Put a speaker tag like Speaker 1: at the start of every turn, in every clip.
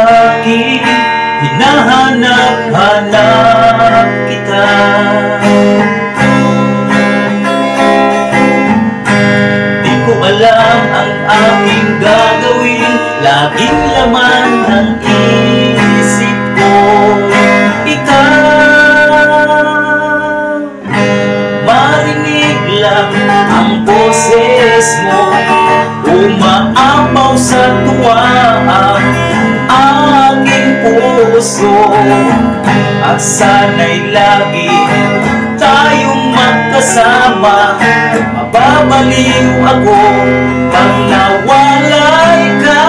Speaker 1: akin, hinahanap-hanap kita. Di ko alam ang aking gagawin, laging laman ng isip ko ikaw. Marinig lang ang boses mo, umaapaw sa tuwa ang aking puso. At sana'y lagi tayong magkasama, mababaliw ako pag nawalay ka.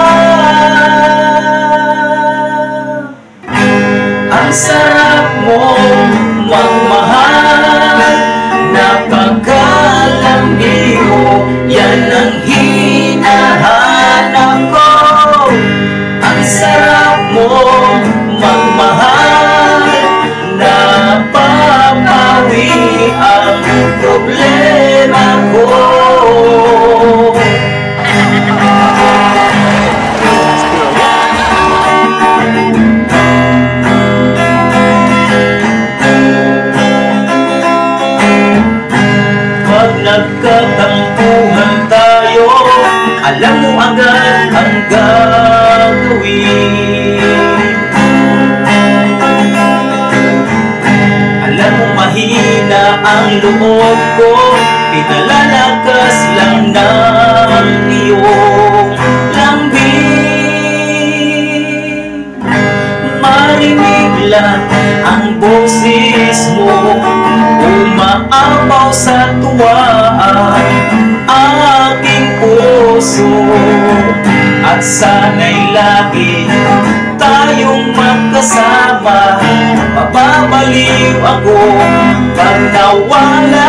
Speaker 1: Ang sarap mong magmahal, napakalambiho, yan ang hinahanap ko. Ang sarap mong magmahal, napapawi ang problema ko. Pag nagkatampuhan tayo, alam mo agad ang gagawin. Alam mo mahina ang loob ko, pinalalakas lang ng iyong lambing. Marinig lang ang boses mo, umaapaw sa tuwa ang aking puso. At sana'y lagi tayong magkasama, mababaliw ako pag nawala